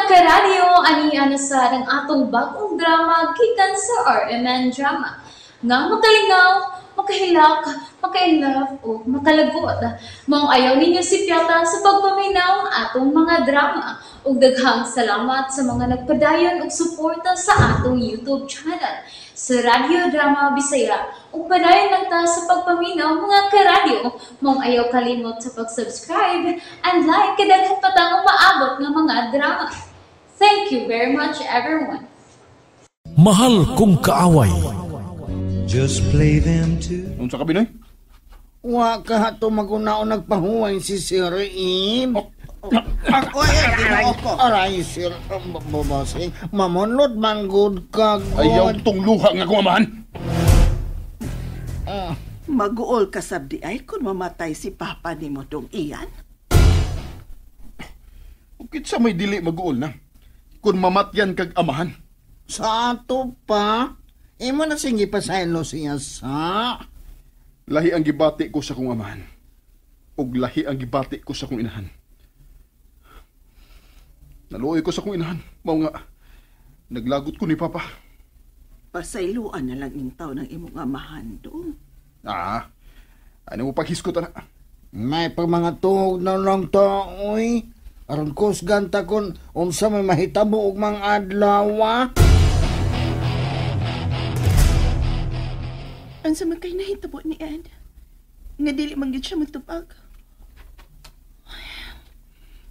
karadyo, aniya na sa ng atong bagong drama gikan sa RMN Drama. Nga makalingaw, makahilak, maka-inlove, o makalagod. Maong ayaw ninyo si Piata sa pagpaminaw ang atong mga drama. Ug daghang salamat sa mga nagpadayon ug suporta sa atong YouTube channel sa Radio Drama Bisaya. Ug padayon lang ta sa pagpaminaw mga karadyo. Maong ayaw kalimot sa pag-subscribe and like kadaghan pa tang maabot nga mga drama. Thank you very much everyone. Mahal kong kaaway. Just play them too. Unsa ka Binoy? Wa ka hato magunao nagpahuway si Sir Im. Ako ay ginoo ko. Aray, Sir, babasing. Mamunlod man good ka, God. Ayaw tong luha nga kumamahan. Maguol ka sabdi ay kung mamatay si Papa ni mo dong iyan. Ukit sa may dili mag-uol na. Kung mamatyan kag amahan. Sa ato pa, imo na singi pa sa ilo siya sa... Lahi ang gibati ko sa kong amahan. Ug lahi ang gibati ko sa kong inahan. Naluoy ko sa kong inahan. Mao nga, naglagot ko ni Papa. Pasayloan na lang intaw ng imong amahan dong. Ano mo paghiskot na? May pag mga tuhog na lang ta, uy. Aron kos ganta kon unsa may mahitabo og mga adlaw. Ansa man kay nahitabo ni Ed? Nga dili man gyud siya magtupag.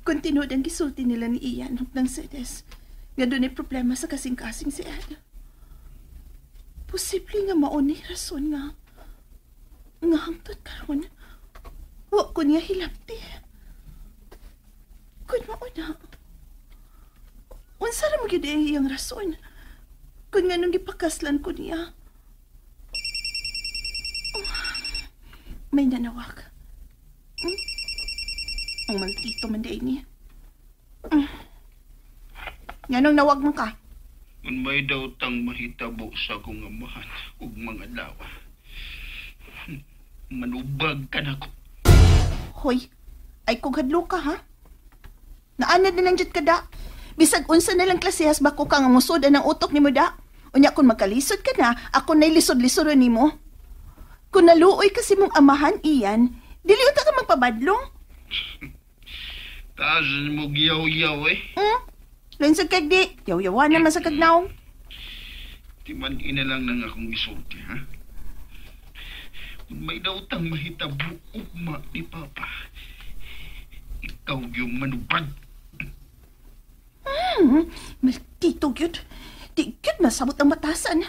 Kung tinuod ang gisulti nila ni Ian ng sedes, nga doon ay problema sa kasing-kasing si Ed. Posible nga mauni rason nga hangtod karon. Wa ko niya hilapti. Kung mauna, unsa ra mo gyud iyang rason? Kung nga nung gipakaslan ko niya. May nanawag. Ang maldito man day niya. Nganong nawag mo ka? Kung may daw tang mahitabo sa kong amahan ug mga lawa. Manubag ka na ko. Hoy, ay kung hadlo ka ha? Naanad na lang dyan ka da. Bisag unsa na lang klasehas bako ka nga musudan ng utok ni mo da. Unya kung magkalisod ka na, ako na'y lisod-lisod ni mo. Kung naluoy kasi mong amahan iyan, dili unta ka magpabadlong. Taas mo giyaw-yaw eh. Lain sa kagdi, yaw-yawan naman sa kagnaw. Timan ina lang nang akong isulti ha. Kung may daw tang mahitabo ugma ni Papa, ikaw yung manubad. Maldito yun. Di yun nasabot ang batasan.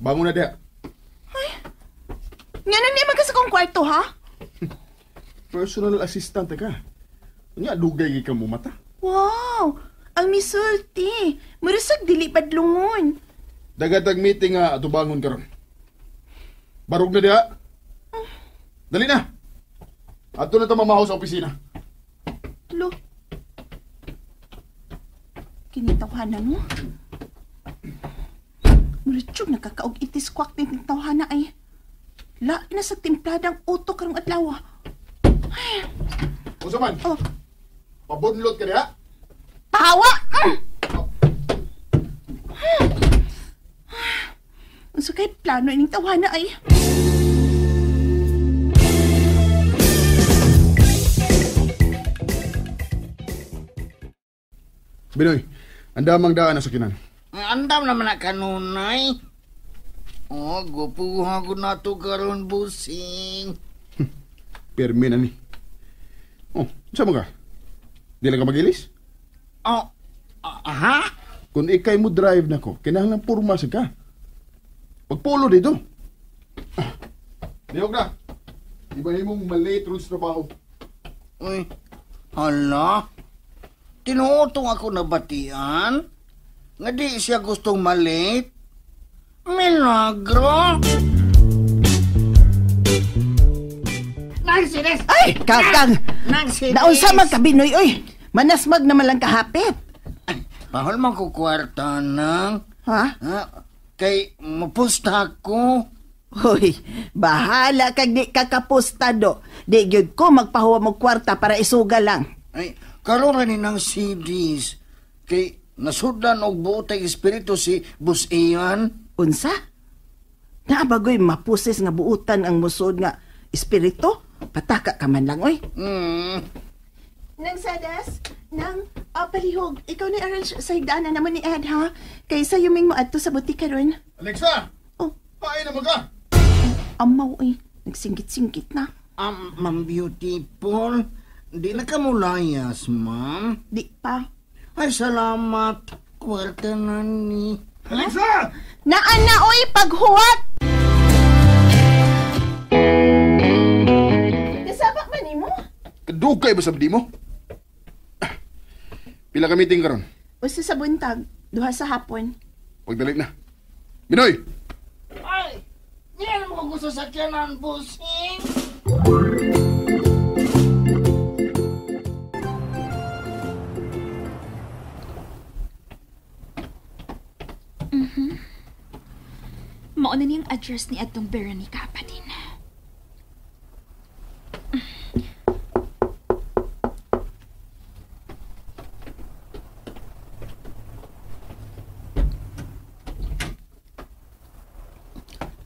Bangon na diha. Nga nang naman ka sa kong kwarto, ha? Personal assistant ka. Unya dugay ka mo mata. Wow! Ang misulti. Marusag dili padlungon. Dagatag meeting nga ato bangon karon. Barog na diha. Dali na. Ato na ta mamahaw sa opisina. Lo. Kinitawhanan mo? Muritsog nakakaog itiskwak ni tawhana ay. La na sa timpladang utok karong adlaw. Unsa man? Oh. Pabunlot ka diha. Tawa! Unsa kay plano ining tawhana ay? Binoy, andamang daan na sa kinan. Andam naman na kanunay. Gupuha ko na to karon busing. Permi na ni. Saan mo ka? Di lang ka magilis? Aha? Kung ikay mo drive na ko, kinahanglan purma sa ka. Pagpulo dito. Diyog na. Ibahin mong malate rules trabaho. Uy, hala? Tinuotong ako na batian? Nga di siya gustong malate? Milagro! Nagsinis! Ay, kakang! Nagsinis! Naunsa man ka Binoy, oy! Manasmag naman lang kahapit. Mahal man ko kwarta nang. Ha? Kay mapusta ko. Hoy, bahala kag di kakapustado. Di gyud ko magpahuwa mo kwarta para isuga lang. Ay, karon ra ni ng CDs. Kay nasudan og buotay espiritu si Boss Ian. Unsa? Naabagoy mapusis nga buutan ang musod nga espiritu? Pataka ka man lang, oy. Nang sadas, nang palihog, ikaw ni arrange sa higdaanan naman ni Ed, ha? Kay sayo ming mo adto sa butika ron. Alexa! Oh. Pain naman ka! Amaw, oy. Nagsingkit-singkit na. Ma'am Beautiful, di na ka mulayas, ma'am. Di pa. Ay, salamat. Kwarta na ni. Alexa! Naan na, oy, paghuwat! Nasabak man ni mo? Kadugay ba sa di mo? Pila ka meeting karon? Usa sa buntag, duha sa hapon. Pagdali na. Minoy! Ay, yan mo ko sa sakyanan, bossing. Mauna niyang address ni Adtong Veronica pa din.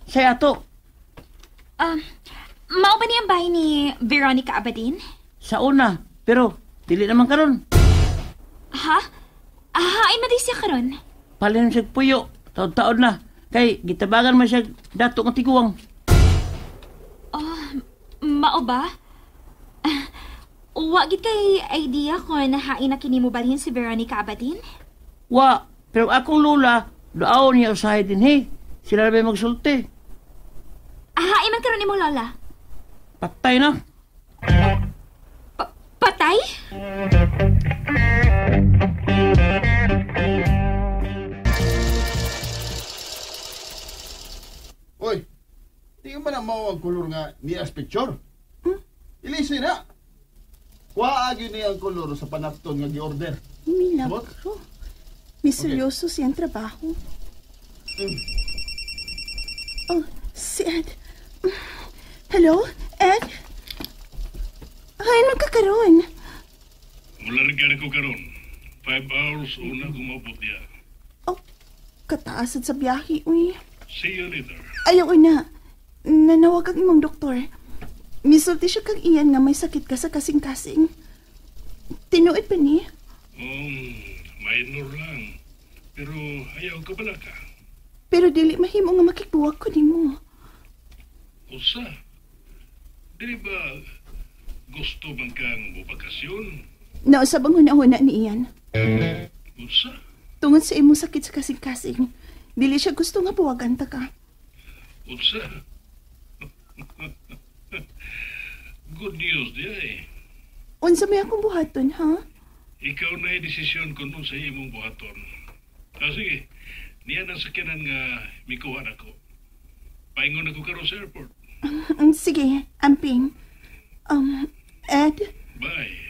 Say ato, Mao ba niyang bahay ni Veronica Abadin? sa una, pero dili naman karon. Ha? Ay madisya karon. Palin siya puyo, taon-taon na. Kay gitabagan man siya dato ng tiguang. Mao ba? Wa gid kay idea ko na hain na kini mo balhin si Veronica Abadin? Wa, pero akong lola, daaw niya usahay din he. Sila na ba magsulti? Hain man karon nimo lola. Patay na. Patay? Oy! Di ka ba na mao ang kulor nga ni as picture? Ilisi na! Kuhaagyo niya ang kulor sa panapton nga gi-order. Milagro. Miseryoso siyang trabaho. Oh, si Ed. Hello, Ed? Ay, nagkakaroon. Mularga na ko karon. 5 hours una kumabot niya. Oh, kataasan sa biyahe, uy. See you later. Ayaw na. Nanawag ang imong doktor. Misulti siya kang iyan nga may sakit ka sa kasing-kasing. Tinuod pa ni? Minor lang. Pero ayaw ka bala ka. Pero dili mahimo nga makikuwag ko ni mo. Usa? Dili ba gusto man kang bubakasyon? Nausab ang hunahuna ni iyan. Usa? Tungod sa imong sakit sa kasing-kasing, dili siya gusto nga buwagan ta ka. Usa? Good news di ay. Unsa may akong buhaton, ha? Ikaw na yung desisyon kung sa imong buhaton. Sige, niyan ang sakyanan nga mikuha na ko. Paingon ako karon sa airport. Sige, amping. Ed, Bye.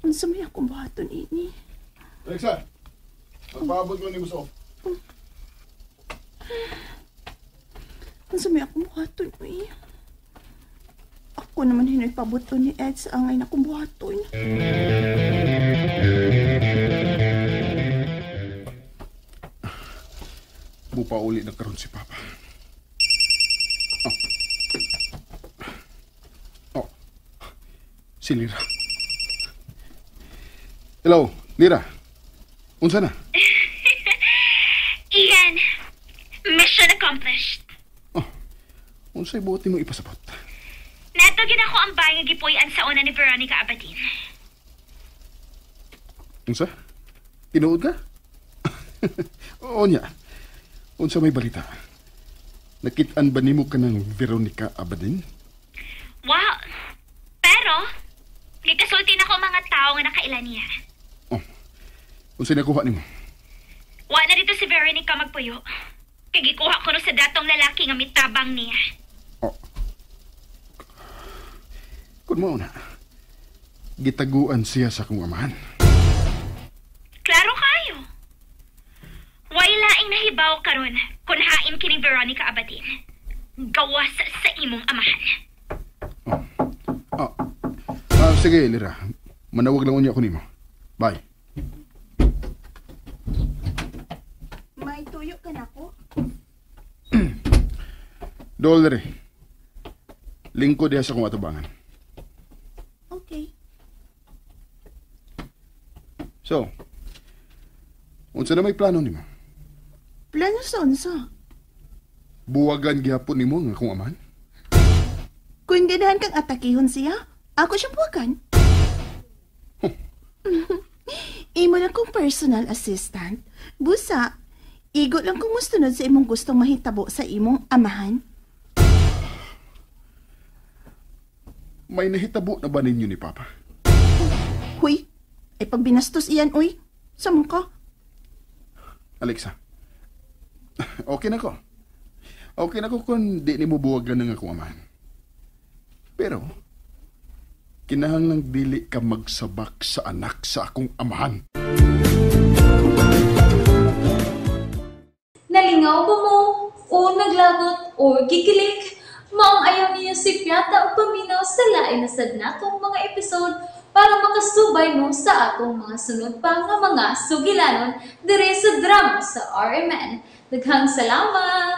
unsa may akong buhaton ini? Alexa! Magpabot ko ni Buso. Unsa may akong buhaton, uy? Ako naman hinoy pabuton ni Ed sa angay na akong buhaton. Bupauli na karon si Papa. Si Lira. Hello, Lira. Unsa na? Ian, mission accomplished. Unsay buti mo ipasabot? Natugin ako ang bahay nga gipuy-an sa una ni Veronica Abadin. Unsa? Tinuod ka? Oo niya. Unsa may balita? Nakit-an ba nimo ka ng Veronica Abadin? Wow! Pero, gikasulti na ko mga tao nga nakailan niya. Unsa nakuha nimo? Wa na dito si Veronica magpuyo. Kaya gikuha ko no sa datong lalaki nga mitabang niya. Kung mo na, gitaguan siya sa kong amahan. Klaro kayo. Way laing nahibaw karon Kunhain kining Veronica Abadin. Gawas sa imong amahan. Sige, Lira. Manawag lang unya ko nimo. Bye. May tuyo ka na ko? Dollar. Lingkod diha sa kong atubangan. Okay. So, unsa na may plano nimo? Plano sa unsa? Buwagan gihapon nimo nga akong amahan? Kung ganahan kang atakihon siya, ako siya buwagan. Imo na kong personal assistant. Busa, igo lang kung mustunod sa imong gustong mahitabo sa imong amahan. May nahitabo na ba ninyo ni Papa? Huy, ay pag binastos iyan, uy. Samang ka? Alexa, okay na ko. Okay na ko kung di ni mo buwagan ng akong amahan. Pero, kinahanglang dili ka magsabak sa anak sa akong amahan. Nalingaw ba mo? O naglagot? O gikilik? Maong ayaw niya si Piata o paminaw sa lain na sad natong mga episode para makasubay mo sa atong mga sunod pa nga mga sugilanon dire sa drama sa RMN. Daghang salamat!